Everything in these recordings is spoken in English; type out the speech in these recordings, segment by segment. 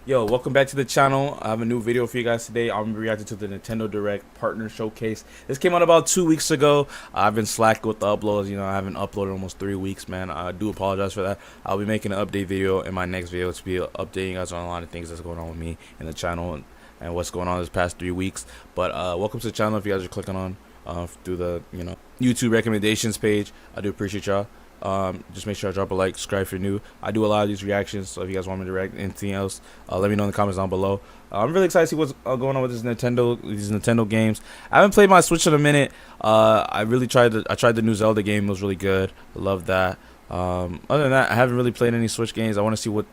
Yo, welcome back to the channel. I have a new video for you guys today. I'm reacting to the Nintendo Direct Partner Showcase. This came out about 2 weeks ago. I've been slack with the uploads. You know, I haven't uploaded almost 3 weeks, man. I do apologize for that. I'll be making an update video in my next video to be updating you guys on a lot of things that's going on with me and the channel and what's going on this past 3 weeks. But welcome to the channel if you guys are clicking on through the YouTube recommendations page. I do appreciate y'all. Just make sure I drop a like, subscribe if you're new. I do a lot of these reactions, so if you guys want me to react anything else, let me know in the comments down below. I'm really excited to see what's going on with these Nintendo games. I haven't played my Switch in a minute. I tried the new Zelda game. It was really good. I love that. Other than that, I haven't really played any Switch games. I want to see what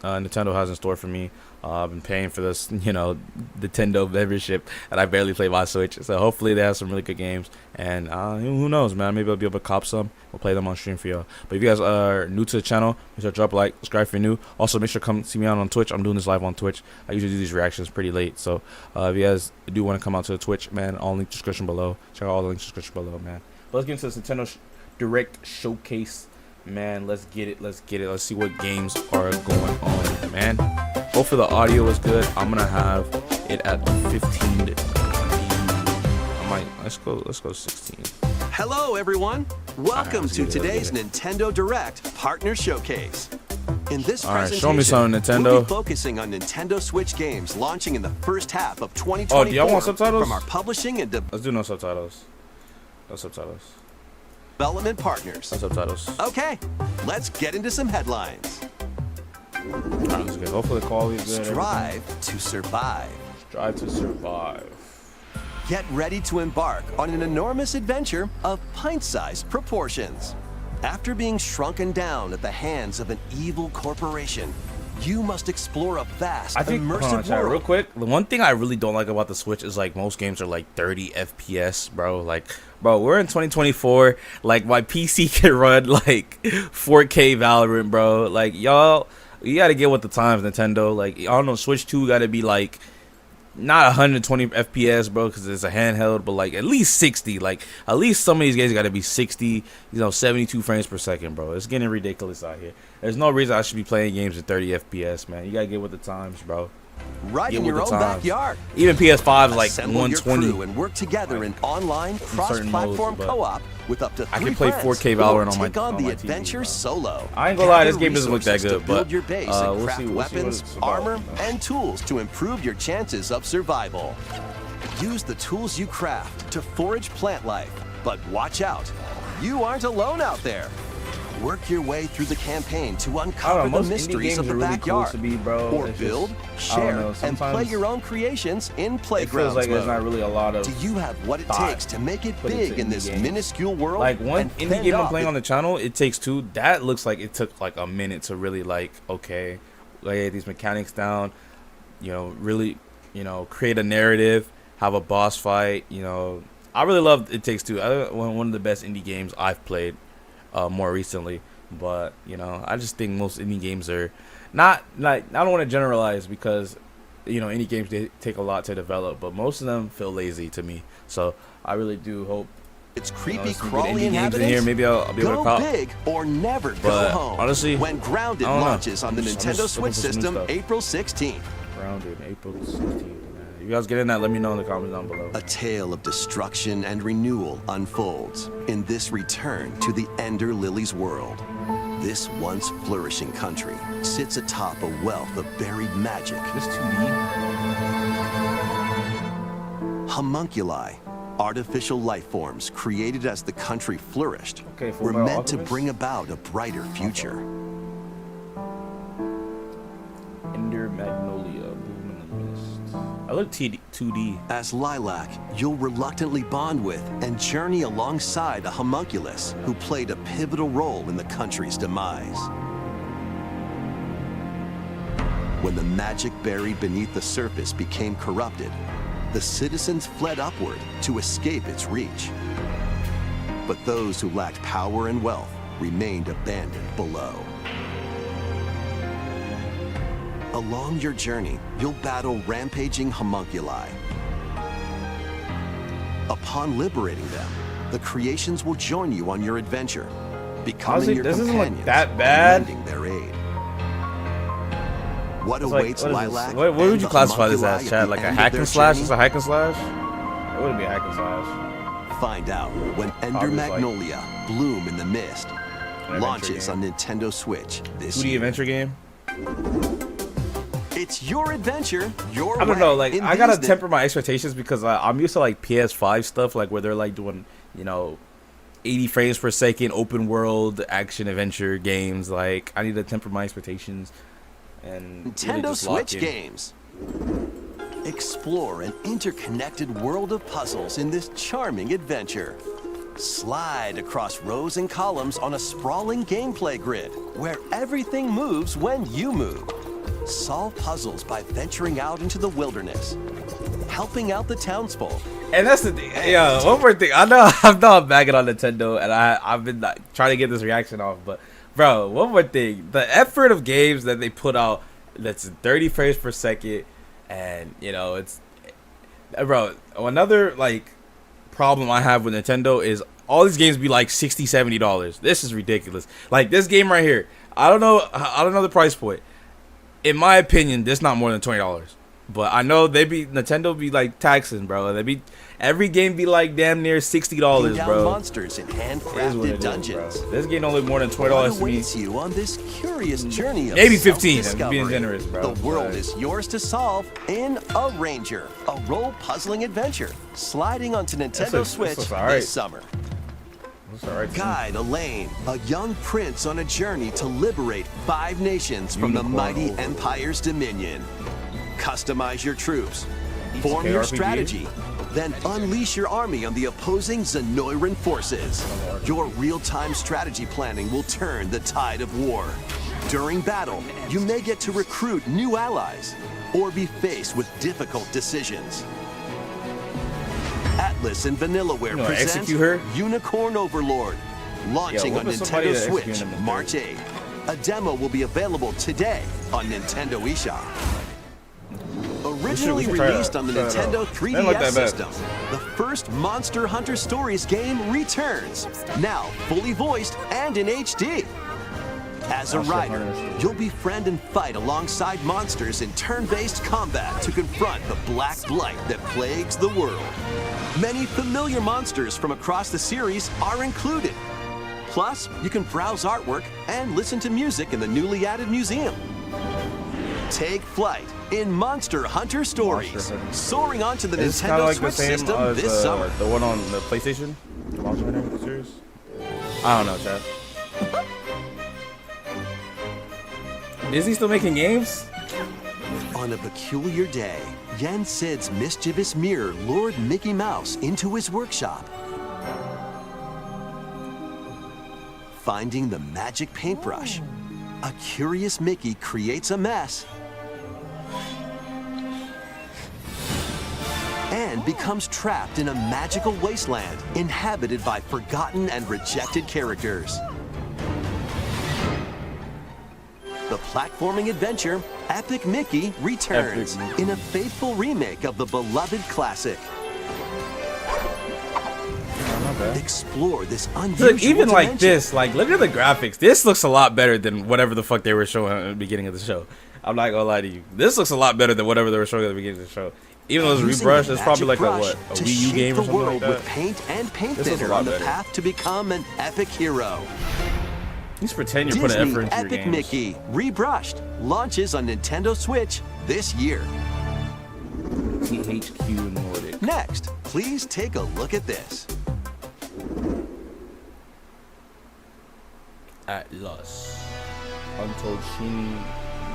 Nintendo has in store for me. I've been paying for this, Nintendo membership, and I barely play my Switch. So hopefully they have some really good games, and who knows, man? Maybe I'll be able to cop some. We'll play them on stream for y'all. But if you guys are new to the channel, make sure to drop a like, subscribe if you're new. Also, make sure to come see me out on Twitch. I'm doing this live on Twitch. I usually do these reactions pretty late, so if you guys do want to come out to the Twitch, man, all link description below. Check out all the links description below, man. But let's get into this Nintendo Direct Showcase. Man, let's get it. Let's see what games are going on, man. Hopefully the audio is good. I'm gonna have it at 15 to 20. Let's go 16. Hello everyone, welcome to today's Nintendo Direct Partner Showcase. In this presentation, show me some Nintendo. We'll be focusing on Nintendo Switch games launching in the first half of 2024. Oh, do y'all want subtitles? From our publishing and let's do no subtitles. No subtitles. Development partners. No subtitles. Okay, let's get into some headlines. That's good. Hopefully the quality is good. Strive to survive. Strive to survive. Get ready to embark on an enormous adventure of pint-sized proportions. After being shrunken down at the hands of an evil corporation, you must explore a vast, immersive world. Real quick, the one thing I really don't like about the Switch is like most games are like 30 FPS, bro. Like, bro, we're in 2024. Like, my PC can run like 4K Valorant, bro. Like, y'all, you gotta get with the times, Nintendo. Like, I don't know, Switch 2 gotta be like not 120 FPS, bro, because it's a handheld, but like at least 60. Like, at least some of these games gotta be 60, 72 frames per second, bro. It's getting ridiculous out here. There's no reason I should be playing games at 30 FPS, man. You gotta get with the times, bro. Right in your own backyard. Even PS5 is like Assemble 120. your crew and work together in online cross-platform co-op with up to 3 I can play 4K Valorant on the my adventure TV, solo. I ain't gonna lie, this game doesn't look that good, but build your base and we'll craft see weapons, armor, and tools to improve your chances of survival. Use the tools you craft to forage plant life, but watch out, you aren't alone out there. Work your way through the campaign to uncover the mysteries of the backyard, or build, share, and play your own creations in Playgrounds like mode. There's not really a lot of. Do you have what it takes to make it big in this minuscule world? Like one indie game I'm playing on the channel, It Takes Two. That looks like it took like a minute to really like lay these mechanics down. Really, create a narrative, have a boss fight. I really love It Takes Two. One of the best indie games I've played. More recently, but I just think most indie games are not like, I don't want to generalize because indie games, they take a lot to develop, but most of them feel lazy to me. So I really do hope it's creepy, crawly games in here. Maybe I'll be able to cop. Go big or never go home. Honestly, when Grounded launches on the Nintendo Switch system April 16th. Grounded April 16th. If you guys get in that, let me know in the comments down below. A tale of destruction and renewal unfolds in this return to the Ender Lily's world. This once flourishing country sits atop a wealth of buried magic. This 2D. Homunculi, artificial life forms created as the country flourished, were meant to bring about a brighter future. Ender Magnolia. I look 2D. As Lilac, you'll reluctantly bond with and journey alongside a homunculus who played a pivotal role in the country's demise. When the magic buried beneath the surface became corrupted, the citizens fled upward to escape its reach. But those who lacked power and wealth remained abandoned below. Along your journey, you'll battle rampaging homunculi. Upon liberating them, the creations will join you on your adventure, becoming your companions isn't like that bad. And lending their aid. What It's like, awaits what is this? Lilac? What would and you the classify this homunculi as, at Chad? the Like a end hack of and their slash? journey? It's a hack and slash? It wouldn't be a hack and slash. Find out when Ender Probably like Magnolia, Bloom in the Mist, adventure launches game. on Nintendo Switch this 2D year. adventure game? It's your adventure, your I don't know, like, way in I gotta these temper my expectations because I'm used to, like, PS5 stuff, like, where they're, like, doing, you know, 80 frames per second, open world, action adventure games. Like, I need to temper my expectations and really Nintendo just lock Switch in. games. Explore an interconnected world of puzzles in this charming adventure. Slide across rows and columns on a sprawling gameplay grid where everything moves when you move. Solve puzzles by venturing out into the wilderness, helping out the townsfolk. And that's the thing. Yeah, one more thing. I know I'm bagging on Nintendo, and I've been like, trying to get this reaction off. But, bro, one more thing. The effort of games that they put out that's 30 frames per second, and, you know, it's... Bro, another, like, problem I have with Nintendo is all these games be like $60, $70. This is ridiculous. Like, this game right here, I don't know the price point. In my opinion, this not more than $20. But I know Nintendo be like taxing, bro. Every game be like damn near $60, Down bro. monsters in It is what handcrafted it is, dungeons. bro. This game don't look more than $20 What to me. awaits you on this curious journey of Maybe 15, I'm self-discovery? being generous, bro. The world But- is yours to solve in A Ranger, a role-puzzling adventure, sliding onto Nintendo looks Switch alright. this summer. That's all right to me. Guide Elaine, a young prince on a journey to liberate 5 nations from the Unicorn mighty over. Empire's dominion. Customize your troops, form your RPG? strategy, then unleash your army on the opposing Zenoiran forces. Your real-time strategy planning will turn the tide of war. During battle, you may get to recruit new allies or be faced with difficult decisions. Atlas and Vanillaware You know, present execute her? Unicorn Overlord, launching Yo, on what if somebody Nintendo that Switch executed them in March 8th. A demo will be available today on Nintendo eShop. Originally we should try released that. on the Try that Nintendo out. 3DS Didn't look that bad. system, the first Monster Hunter Stories game returns, now fully voiced and in HD. As a Monster rider, Hunter Stories. you'll befriend and fight alongside monsters in turn-based combat to confront the black blight that plagues the world. Many familiar monsters from across the series are included. Plus, you can browse artwork and listen to music in the newly added museum. Take flight in Monster Hunter Stories, Monster Hunter. soaring onto the Is this kind of Nintendo like the Switch same system as this summer. the one on the PlayStation? Monster Hunter series? I don't know, Chad. Disney still making games? On a peculiar day, Yen Sid's mischievous mirror lured Mickey Mouse into his workshop. Finding the magic paintbrush, a curious Mickey creates a mess and becomes trapped in a magical wasteland inhabited by forgotten and rejected characters. The platforming adventure, Epic Mickey, returns Epic Mickey. in a faithful remake of the beloved classic. Not bad. Explore this unusual Look, even like dimension. this, like, look at the graphics. This looks a lot better than whatever the fuck they were showing at the beginning of the show. I'm not gonna lie to you. This looks a lot better than whatever they were showing at the beginning of the show. Even though it's Using rebrushed, the it's probably like magic a brush what? A to Wii U shape game or the something world like that? with paint and paint This looks a thinner lot on the better. path to become an epic hero. Just pretend you're putting Disney effort into Epic your games. Mickey, rebrushed, launches on Nintendo Switch this year. THQ Nordic. Next, please take a look at this. Atlas. Untold Shin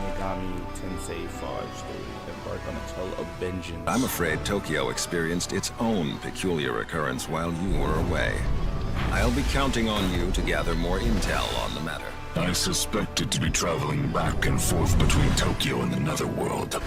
Megami Tensei 5 story. Embark on a tale of vengeance. I'm afraid Tokyo experienced its own peculiar occurrence while you were away. I'll be counting on you to gather more intel on the matter. I suspected to be traveling back and forth between Tokyo and the Netherworld.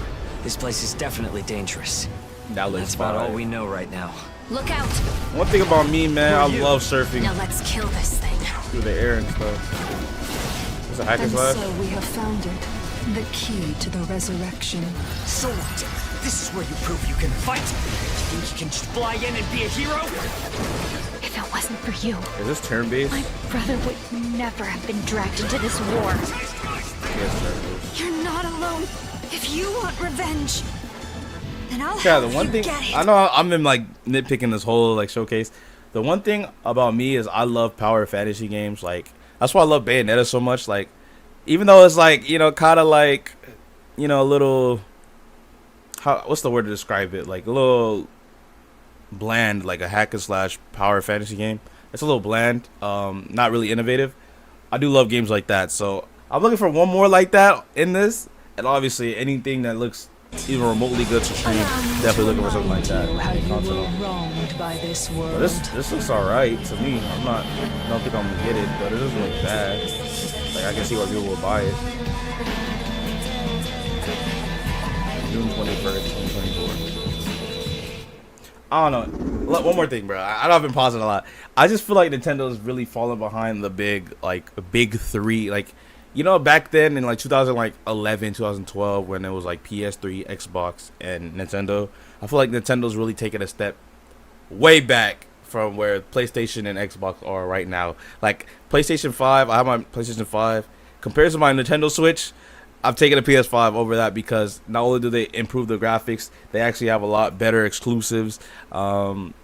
This place is definitely dangerous. That looks That's about fire. all we know right now. Look out! One thing about me, man, I love surfing Now let's kill this thing. through the air and stuff. It's a hack and And slash. so we have found it, the key to the resurrection. So what? This is where you prove you can fight? You think you can just fly in and be a hero? If it wasn't for you, Is this turn-based? my brother would never have been dragged into this war. Yes, turn-based. You're not alone. If you want revenge, then I'll Yeah, help the one you thing get it. I know I'm in like nitpicking this whole like showcase. The one thing about me is I love power fantasy games. Like that's why I love Bayonetta so much. Like even though it's like, you know, kind of like, you know, a little, what's the word to describe it? Like a little bland, like a hack and slash power fantasy game. It's a little bland, not really innovative. I do love games like that, so I'm looking for one more like that in this, and obviously anything that looks even remotely good to stream, definitely looking for something like that. How you Console. were wronged by this world. But this looks alright to me. I don't think I'm gonna get it, but it doesn't look bad. Like I can see why people will buy it. June 21st, 2024. I don't know. One more thing, bro. I know I've been pausing a lot. I just feel like Nintendo's really falling behind the big three. Like, you know, back then in like 2011, 2012, when it was like PS3, Xbox, and Nintendo. I feel like Nintendo's really taking a step way back from where PlayStation and Xbox are right now. Like PlayStation 5, I have my PlayStation 5. Compared to my Nintendo Switch, I've taken a PS5 over that because not only do they improve the graphics, they actually have a lot better exclusives. And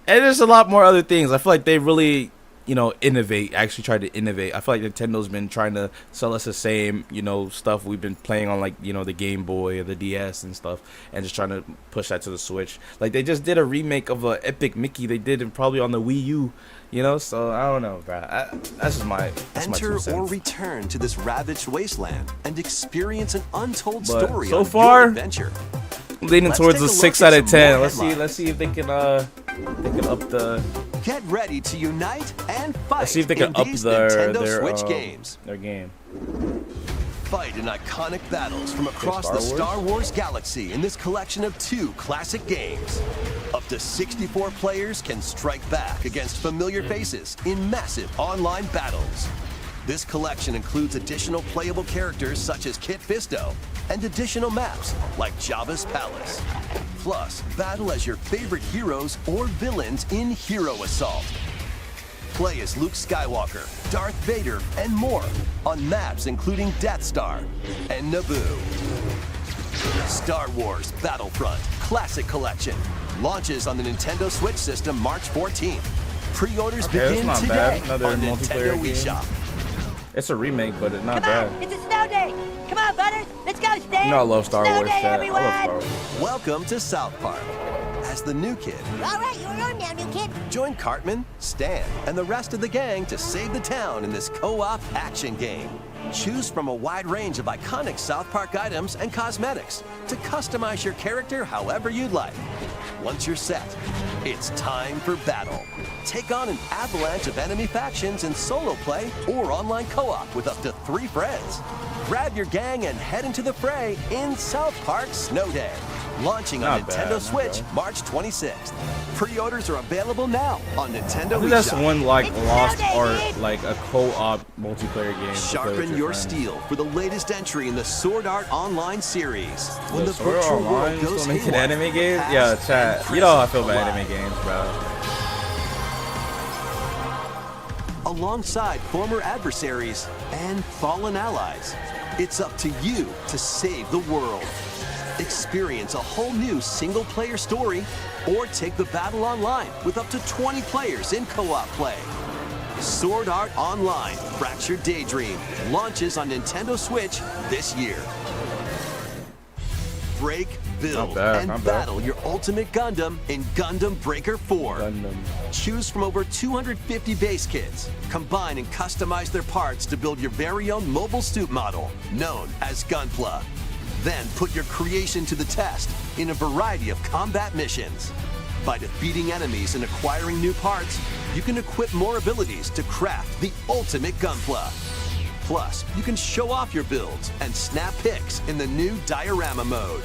there's a lot more other things. I feel like they really, you know, actually try to innovate. I feel like Nintendo's been trying to sell us the same, you know, stuff we've been playing on, like, you know, the Game Boy or the DS and stuff, and just trying to push that to the Switch. Like, they just did a remake of Epic Mickey they did probably on the Wii U, you know, so I don't know, bro. That's just my Enter 2 cents. or return to this ravaged wasteland and experience an untold But story so on far, your adventure. Leaning Let's towards take a a 6 look out at of some 10. more Let's see if they can up the. Get ready to unite and fight Let's see if they can in up these their Nintendo Switch games. Their game. Fight in iconic battles from across Star the Wars? Star Wars galaxy in this collection of 2 classic games. Up to 64 players can strike back against familiar faces in massive online battles. This collection includes additional playable characters such as Kit Fisto and additional maps like Jabba's Palace. Plus, battle as your favorite heroes or villains in Hero Assault. Play as Luke Skywalker, Darth Vader, and more on maps including Death Star and Naboo. Star Wars Battlefront Classic Collection launches on the Nintendo Switch system March 14th. Pre-orders Okay, that's begin not today bad. Another on multiplayer Nintendo game. eShop. It's a remake, but it's not Come bad. on, it's a snow day. Come on, Butters, let's go, Stan. You know I love Star Snow Wars, day, chat. I everyone. love Star Wars. Welcome to South Park. As the new kid, All right, you're on now, new kid. join Cartman, Stan, and the rest of the gang to save the town in this co-op action game. Choose from a wide range of iconic South Park items and cosmetics to customize your character however you'd like. Once you're set, it's time for battle. Take on an avalanche of enemy factions in solo play or online co-op with up to 3 friends. Grab your gang and head into the fray in South Park Snow Day. Launching on Not Nintendo bad, not Switch bad. March 26th. Pre-orders are available now on Nintendo I think that's eShop. one like It's lost Snow Day, art, dude. like a co-op multiplayer game. to play with Sharpen your friends. steel for the latest entry in the Sword Art Online series. When The the Sword Art virtual Online world goes still making haywire, anime games? past Yeah, and chat. You know how I feel about present anime games, bro. collide. Alongside former adversaries and fallen allies, it's up to you to save the world. Experience a whole new single-player story or take the battle online with up to 20 players in co-op play. Sword Art Online Fractured Daydream launches on Nintendo Switch this year. Break, build, Not bad, and not bad. battle your ultimate Gundam in Gundam Breaker 4. Gundam. Choose from over 250 base kits. Combine and customize their parts to build your very own mobile suit model, known as Gunpla. Then put your creation to the test in a variety of combat missions. By defeating enemies and acquiring new parts, you can equip more abilities to craft the ultimate Gunpla. Plus, you can show off your builds and snap pics in the new diorama mode.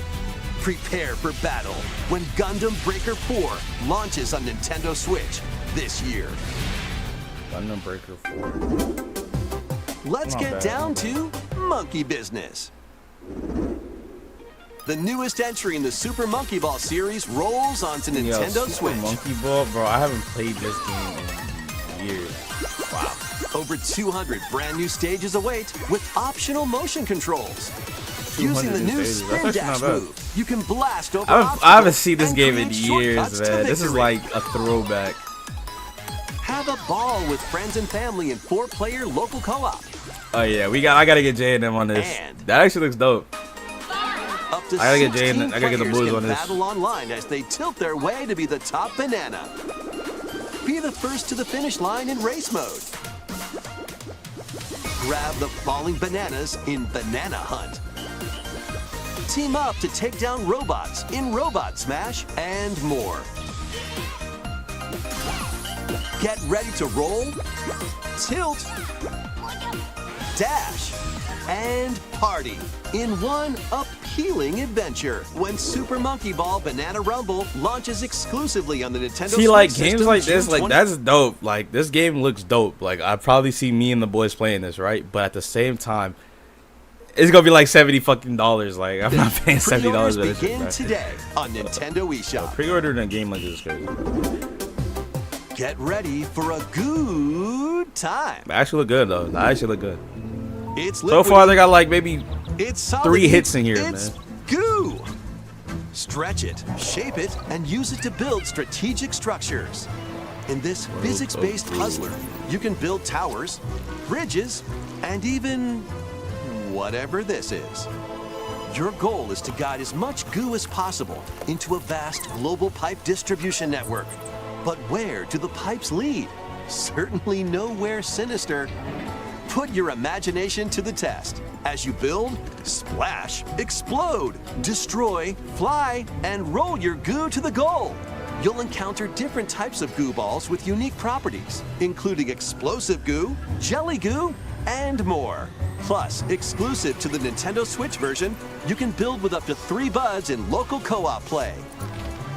Prepare for battle when Gundam Breaker 4 launches on Nintendo Switch this year. Gundam Breaker 4. Let's Not get bad. down to monkey business. The newest entry in the Super Monkey Ball series rolls onto Yo, Nintendo Super Switch. Monkey Ball, bro. I haven't played this game in years. Over 200 brand new stages await with optional motion controls. Using the 200 new stages. spin That's dash actually not bad. move, you can blast over I haven't seen this and game in create years, shortcuts to man. This is victory. like a throwback. Have a ball with friends and family in 4-player local co-op. Oh yeah, I gotta get J and M on this. And- That actually looks dope. Up to I gotta get Jay 16 and I gotta get the players Blues can on this. battle online as they tilt their way to be the top banana. Be the first to the finish line in race mode. Grab the falling bananas in Banana Hunt. Team up to take down robots in Robot Smash and more. Get ready to roll, tilt, dash, and party in one appealing adventure when Super Monkey Ball Banana Rumble launches exclusively on the Nintendo See, like Switch games system like June this, like 20 that's dope. Like this game looks dope. Like I probably see me and the boys playing this, right? But at the same time, it's gonna be like $70 Like I'm not paying $70 Pre-orders for this shit, begin bro. today on Nintendo eShop. Pre-ordering a game like this is crazy. Get ready for a good time. They actually look good though. They actually look good. It's So liquid. far, they got like maybe It's solid. 3 hits in here, it's man. Goo. Stretch it, shape it, and use it to build strategic structures. In this physics-based puzzler, you can build towers, bridges, and even whatever this is. Your goal is to guide as much goo as possible into a vast global pipe distribution network. But where do the pipes lead? Certainly nowhere sinister. Put your imagination to the test as you build, splash, explode, destroy, fly, and roll your goo to the goal. You'll encounter different types of goo balls with unique properties, including explosive goo, jelly goo, and more. Plus, exclusive to the Nintendo Switch version, you can build with up to 3 buds in local co-op play.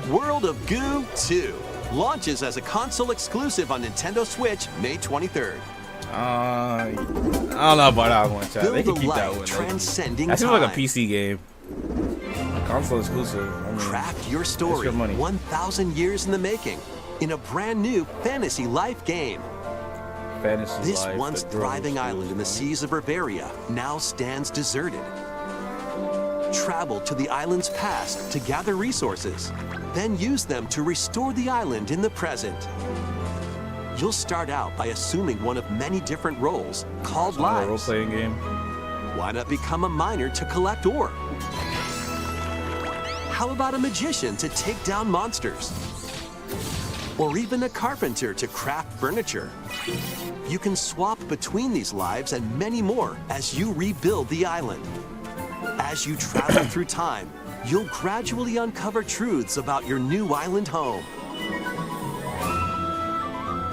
World of Goo 2 launches as a console exclusive on Nintendo Switch May 23rd. I don't know about that one, Chad. They Build can a keep that life one. transcending That seems like a time. PC game. Console exclusive. I mean, Craft your story your money. 1,000 years in the making in a brand new Fantasy Life game. Fantasy This Life, once the girl thriving who island in the steals seas of Bavaria now stands deserted. Travel to the island's past to gather resources, then use them to restore the island in the present. You'll start out by assuming one of many different roles called money. A lives. role-playing game. Why not become a miner to collect ore? How about a magician to take down monsters? Or even a carpenter to craft furniture? You can swap between these lives and many more as you rebuild the island. As you travel through time, you'll gradually uncover truths about your new island home.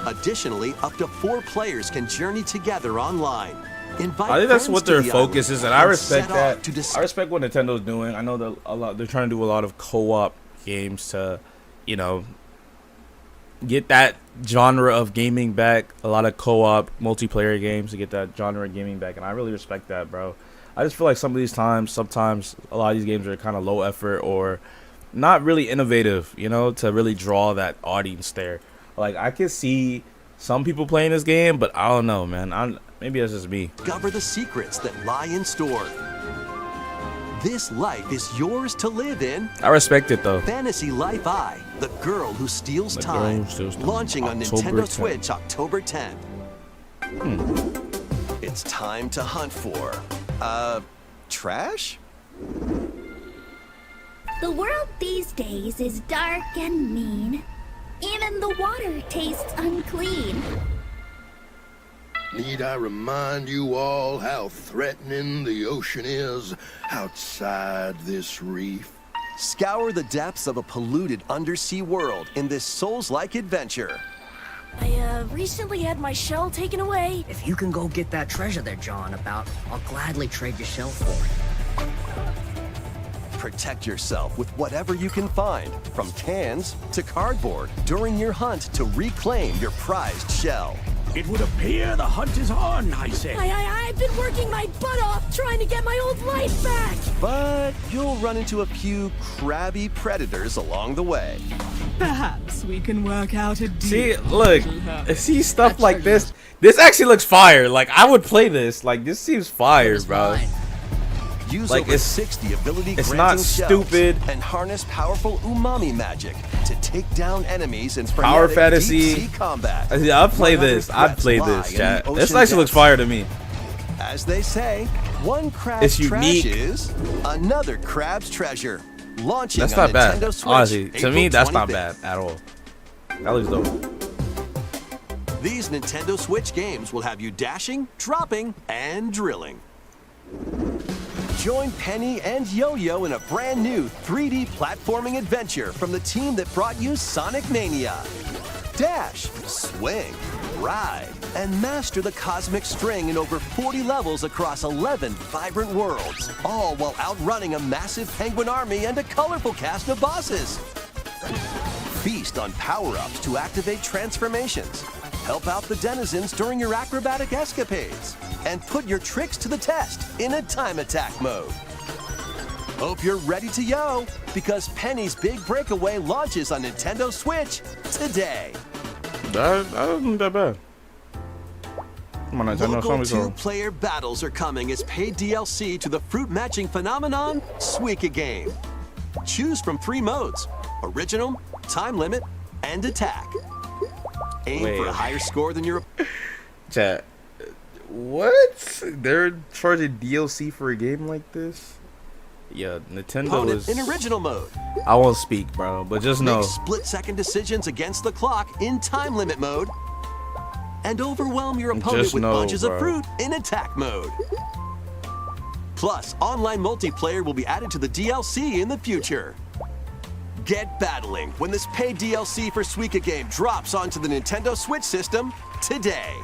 Additionally, up to 4 players can journey together online. Invite I think that's friends what to their the focus island is, and I respect set off that. to dis- I respect what Nintendo's doing. I know that they're trying to do a lot of co-op games to, you know, get that genre of gaming back. A lot of co-op multiplayer games to get that genre of gaming back, and I really respect that, bro. I just feel like sometimes a lot of these games are kind of low effort or not really innovative, you know, to really draw that audience there. Like I can see some people playing this game, but I don't know, man. Maybe that's just me. Discover the secrets that lie in store. This life is yours to live in. I respect it though. Fantasy Life I, the girl who steals The Girl time. Who Steals Time. Launching on October Nintendo 10th. Switch October 10th. It's time to hunt for, trash? The world these days is dark and mean. Even the water tastes unclean. Need I remind you all how threatening the ocean is outside this reef? Scour the depths of a polluted undersea world in this Souls-like adventure. I recently had my shell taken away. If you can go get that treasure they're jawing about, I'll gladly trade your shell for it. Protect yourself with whatever you can find, from cans to cardboard, during your hunt to reclaim your prized shell. It would appear the hunt is on, I say. I've been working my butt off trying to get my old life back. But you'll run into a few crabby predators along the way. Perhaps we can work out a deal. See, look, see stuff like this. This actually looks fire. Like I would play this. Like this seems fire, bro. Use Like, over 60 ability it's granting not shells stupid. and harness powerful umami magic to take down enemies in Power frenetic fantasy. deep-sea combat. Yeah, I'd play What other this. I'd threats play lie this, in chat. the This ocean actually looks depths? fire to me. As they say, one crab's It's trash unique. is another crab's treasure. Launching That's on not bad. Nintendo Switch, Honestly, to April me, that's not 25th. bad at all. That looks dope. These Nintendo Switch games will have you dashing, dropping, and drilling. Join Penny and Yo-Yo in a brand new 3D platforming adventure from the team that brought you Sonic Mania. Dash, swing, ride, and master the cosmic string in over 40 levels across 11 vibrant worlds, all while outrunning a massive penguin army and a colorful cast of bosses. Feast on power-ups to activate transformations, help out the denizens during your acrobatic escapades, and put your tricks to the test in a time attack mode. Hope you're ready to yo, because Penny's Big Breakaway launches on Nintendo Switch today. That isn't that bad. Come on, Nintendo, show Local me some. two-player battles are coming as paid DLC to the fruit matching phenomenon, Suika Game. Choose from 3 modes: original, time limit, and attack. Aim for a higher score than your Chat. What? They're charging DLC for a game like this? Yeah, Nintendo opponent is. in original mode. I won't speak, bro, but just know. Make split-second decisions against the clock in time limit mode. And overwhelm your opponent Just with know, bunches of bro. fruit in attack mode. Plus, online multiplayer will be added to the DLC in the future. Get battling when this paid DLC for Suika Game drops onto the Nintendo Switch system today.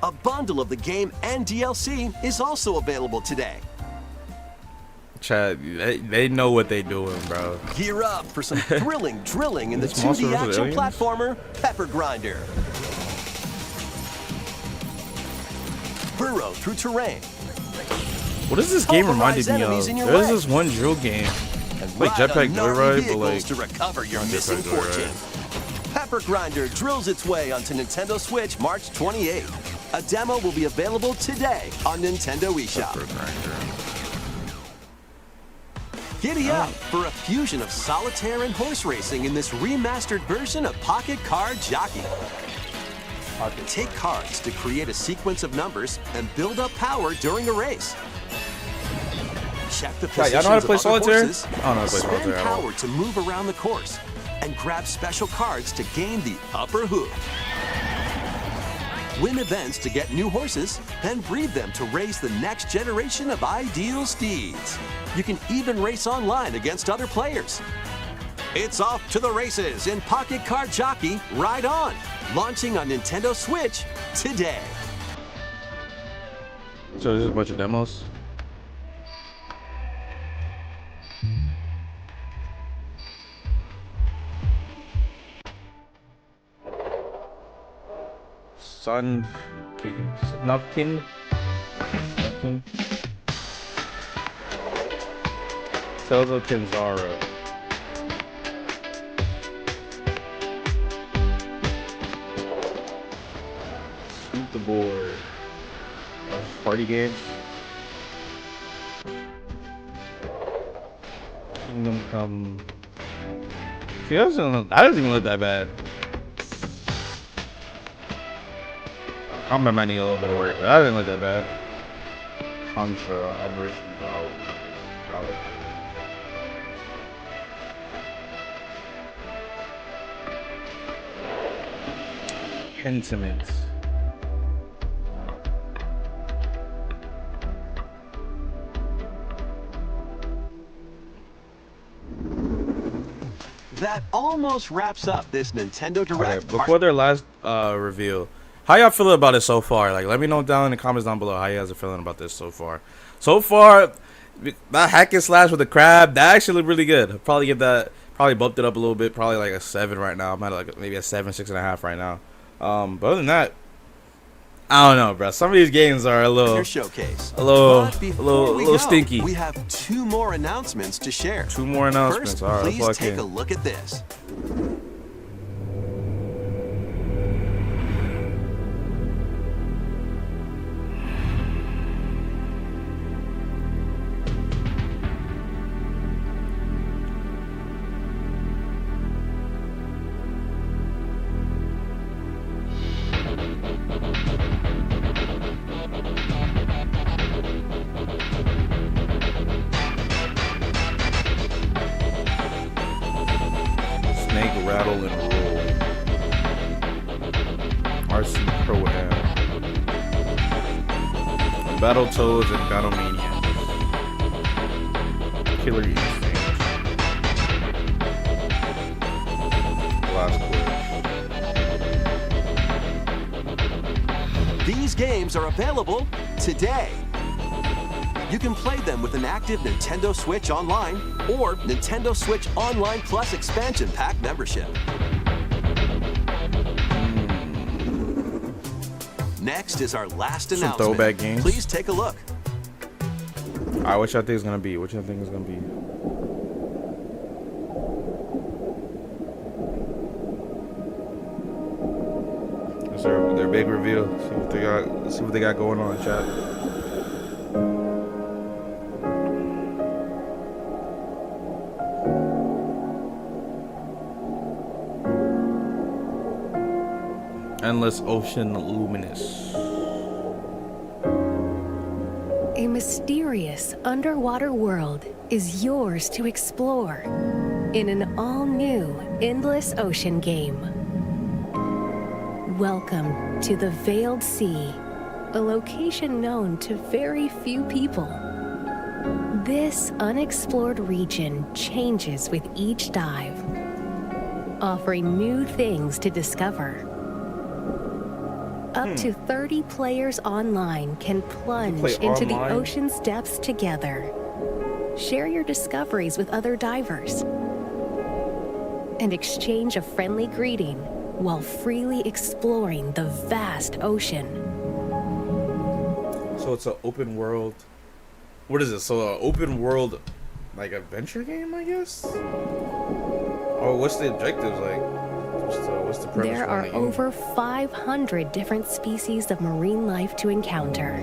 A bundle of the game and DLC is also available today. Chat, they know what they doing, bro. Gear up for some thrilling drilling in the This Monster 2D vs. action Aliens? platformer Pepper Grinder. Burrow through terrain. What does this game reminded me of? enemies in your There's way. this one drill game, like Ride Jetpack on gnarly Joyride, but vehicles like to recover your not missing Jetpack Joyride. fortune. Pepper Grinder drills its way onto Nintendo Switch March 28th. A demo will be available today on Nintendo eShop. Giddy up for a fusion of solitaire and horse racing in this remastered version of Pocket Card Jockey. Take cards to create a sequence of numbers and build up power during a race. Check the Yeah, y'all know how to positions play of other solitaire? horses, I don't know how to play spend solitaire at all. power to move around the course, and grab special cards to gain the upper hook. Win events to get new horses, then breed them to raise the next generation of ideal steeds. You can even race online against other players. It's off to the races in Pocket Card Jockey Ride On, launching on Nintendo Switch today. So there's a bunch of demos. Sun Snufkin. Zelda Kinzara. Shoot the board. Party game. Kingdom Come. See, that doesn't even look that bad. I'm might need a little bit of work, but that didn't look that bad. Contra, Adversity, probably. Sentiments. That almost wraps up this Nintendo Direct. Okay, before their last reveal, how y'all feeling about it so far? Like, let me know down in the comments down below how you guys are feeling about this so far. So far, that hack and slash with the crab, that actually looked really good. I'll probably give that, probably bumped it up a little bit, probably like a 7 right now. I'm at like maybe a 7, 6.5 right now. But other than that, I don't know, bro. Some of these games are a little, showcase. a little, But a before little, we a little go, stinky. We have 2 more announcements to share. 2 more announcements. First, All right, let's please lock take in. a look at this. rattle and roll. RC Pro Am. Battletoads and Battlemaniacs. Killer Instinct. Last Quest. These games are available today. You can play them with an active Nintendo Switch Online or Nintendo Switch Online Plus expansion pack membership. Next is our last Some announcement. throwback games. Please take a look. Alright, what y'all think it's gonna be? What y'all think it's gonna be? Is their big reveal? See what they got. See what they got going on, chat. Endless Ocean Luminous. A mysterious underwater world is yours to explore in an all-new Endless Ocean game. Welcome to the Veiled Sea, a location known to very few people. This unexplored region changes with each dive, offering new things to discover. Up to 30 players online can plunge into the ocean's depths together. Share your discoveries with other divers and exchange a friendly greeting while freely exploring the vast ocean. So it's an open world. What is it? So an open world, like adventure game, I guess. Or what's the objectives like? What's the premise? There are over 500 different species of marine life to encounter.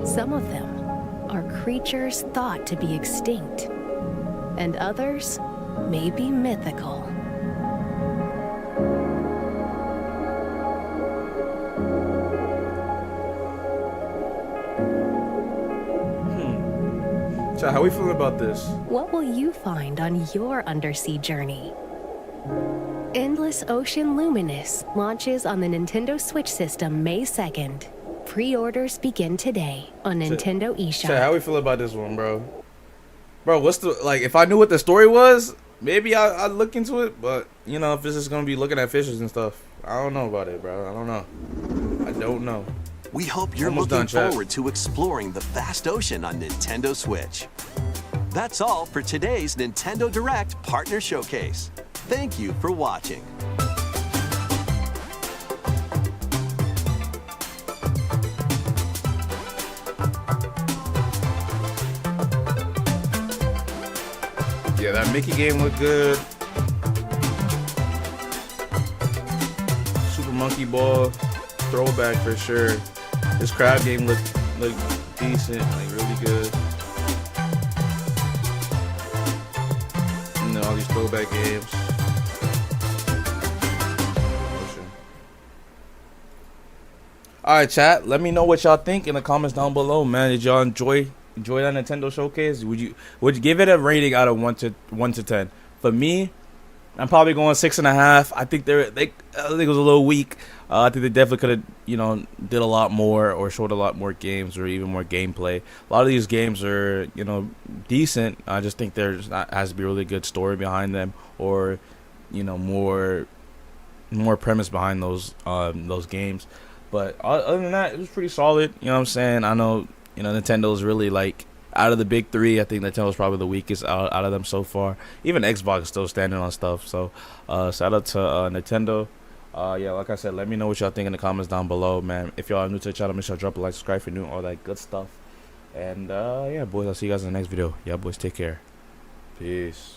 Some of them are creatures thought to be extinct, and others may be mythical. So how we feeling about this? What will you find on your undersea journey? Endless Ocean Luminous launches on the Nintendo Switch system May 2nd. Pre-orders begin today on Nintendo eShop. So how we feel about this one, bro? Bro, what's the, like, if I knew what the story was, maybe I'd look into it, but, you know, if this is gonna be looking at fishes and stuff, I don't know about it, bro. I don't know. I don't know. We hope you're looking forward to exploring the vast ocean on Nintendo Switch. That's all for today's Nintendo Direct Partner Showcase. Thank you for watching. Yeah, that Mickey game looked good. Super Monkey Ball, throwback for sure. This crab game looked decent, like really good. You know, all these throwback games. Alright, chat, let me know what y'all think in the comments down below, man. Did y'all enjoy that Nintendo showcase? Would you give it a rating out of 1 to 10? For me, I'm probably going 6.5. I think I think it was a little weak. I think they definitely could have, you know, did a lot more or showed a lot more games or even more gameplay. A lot of these games are, you know, decent. I just think there's has to be a really good story behind them, or, you know, more premise behind those games. But other than that, it was pretty solid. You know what I'm saying? I know, you know, Nintendo's really, like, out of the big three, I think Nintendo's probably the weakest out of them so far. Even Xbox is still standing on stuff. So, shout out to Nintendo. Yeah, like I said, let me know what y'all think in the comments down below, man. If y'all are new to the channel, make sure to drop a like, subscribe if you're new, all that good stuff. And, yeah, boys, I'll see you guys in the next video. Yeah, boys, take care. Peace.